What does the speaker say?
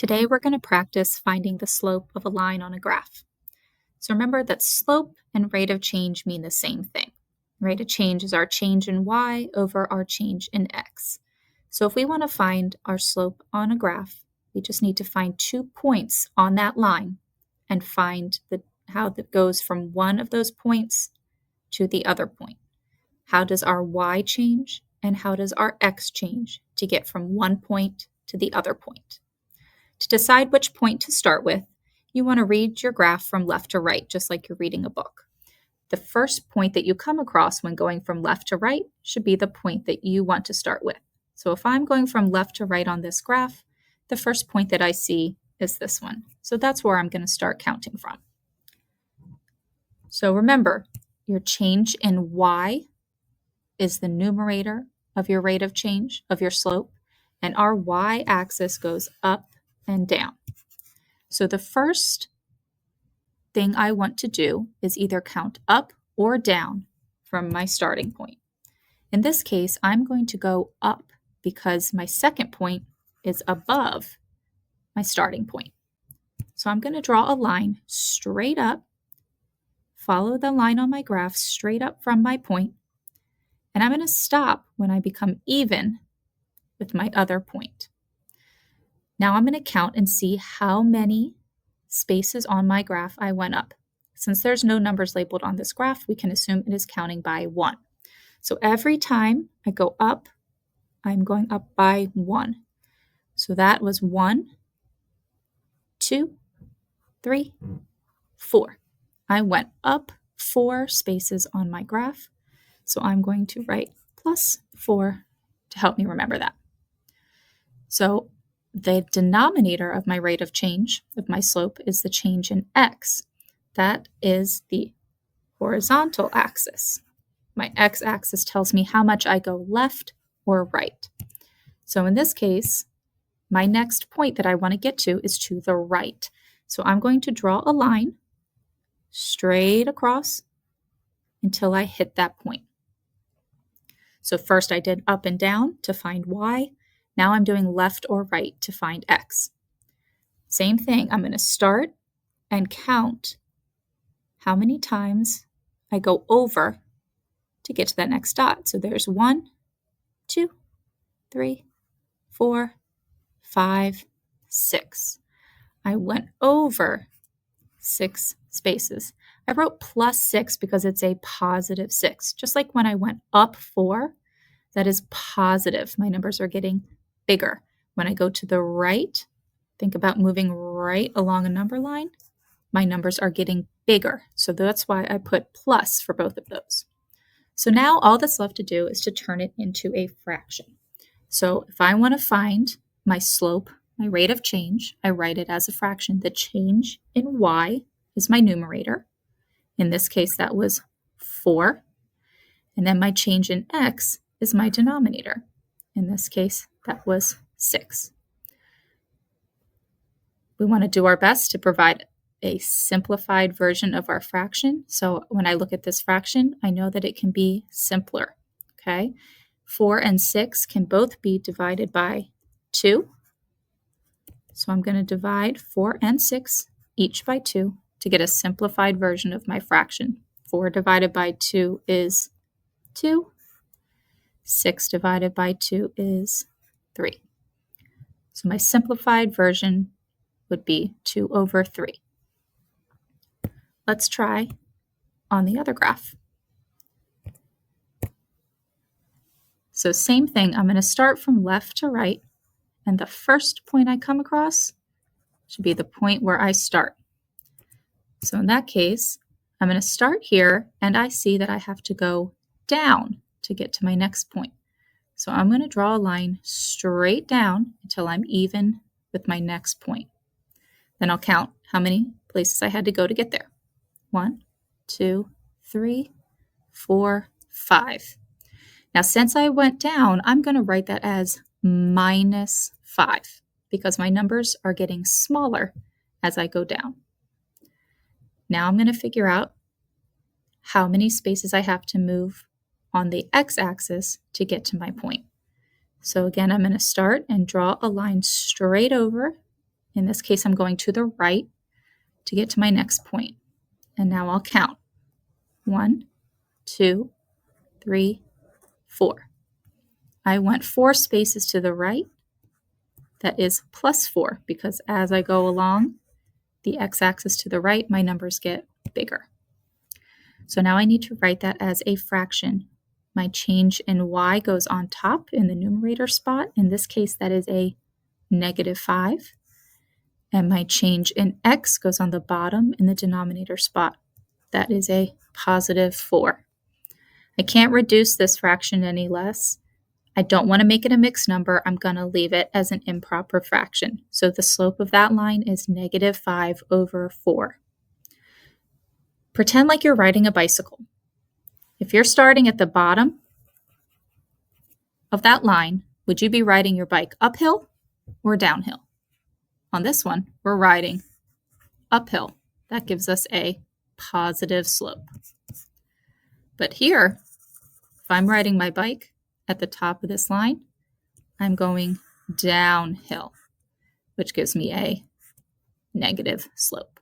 Today we're going to practice finding the slope of a line on a graph. So remember that slope and rate of change mean the same thing. Rate of change is our change in y over our change in x. So if we want to find our slope on a graph, we just need to find 2 points on that line and find how that goes from one of those points to the other point. How does our y change and how does our x change to get from one point to the other point? To decide which point to start with, you want to read your graph from left to right, just like you're reading a book. The first point that you come across when going from left to right should be the point that you want to start with. So if I'm going from left to right on this graph, the first point that I see is this one. So that's where I'm going to start counting from. So remember, your change in y is the numerator of your rate of change, of your slope, and our y-axis goes up and down. So the first thing I want to do is either count up or down from my starting point. In this case, I'm going to go up because my second point is above my starting point. So I'm going to draw a line straight up, follow the line on my graph straight up from my point, and I'm going to stop when I become even with my other point. Now I'm going to count and see how many spaces on my graph I went up. Since there's no numbers labeled on this graph, we can assume it is counting by 1. So every time I go up, I'm going up by 1. So that was 1, 2, 3, 4. I went up 4 spaces on my graph. So I'm going to write plus 4 to help me remember that. So the denominator of my rate of change, of my slope, is the change in x. That is the horizontal axis. My x-axis tells me how much I go left or right. So in this case, my next point that I want to get to is to the right. So I'm going to draw a line straight across until I hit that point. So first I did up and down to find y. Now I'm doing left or right to find x. Same thing, I'm going to start and count how many times I go over to get to that next dot. So there's 1, 2, 3, 4, 5, 6. I went over 6 spaces. I wrote plus 6 because it's a positive 6. Just like when I went up 4, that is positive. My numbers are getting bigger. When I go to the right, think about moving right along a number line, my numbers are getting bigger. So that's why I put plus for both of those. So now all that's left to do is to turn it into a fraction. So if I want to find my slope, my rate of change, I write it as a fraction. The change in y is my numerator. In this case, that was 4. And then my change in x is my denominator. In this case, that was 6. We want to do our best to provide a simplified version of our fraction. So when I look at this fraction, I know that it can be simpler. Okay, 4 and 6 can both be divided by 2. So I'm going to divide 4 and 6 each by 2 to get a simplified version of my fraction. 4 divided by 2 is 2. 6 divided by 2 is 3. So my simplified version would be 2 over 3. Let's try on the other graph. So same thing, I'm going to start from left to right, and the first point I come across should be the point where I start. So in that case, I'm going to start here, and I see that I have to go down to get to my next point. So I'm going to draw a line straight down until I'm even with my next point. Then I'll count how many places I had to go to get there. 1, 2, 3, 4, 5. Now, since I went down, I'm going to write that as minus 5 because my numbers are getting smaller as I go down. Now I'm going to figure out how many spaces I have to move on the x-axis to get to my point. So again, I'm going to start and draw a line straight over In this case, I'm going to the right to get to my next point. And now I'll count. 1, 2, 3, 4. I went 4 spaces to the right. That is plus 4 because as I go along the x-axis to the right, my numbers get bigger. So now I need to write that as a fraction. My change in y goes on top in the numerator spot. In this case, that is a -5. And my change in x goes on the bottom in the denominator spot. That is a +4. I can't reduce this fraction any less. I don't want to make it a mixed number. I'm going to leave it as an improper fraction. So the slope of that line is -5/4. Pretend like you're riding a bicycle. If you're starting at the bottom of that line, would you be riding your bike uphill or downhill? On this one, we're riding uphill. That gives us a positive slope. But here, if I'm riding my bike at the top of this line, I'm going downhill, which gives me a negative slope.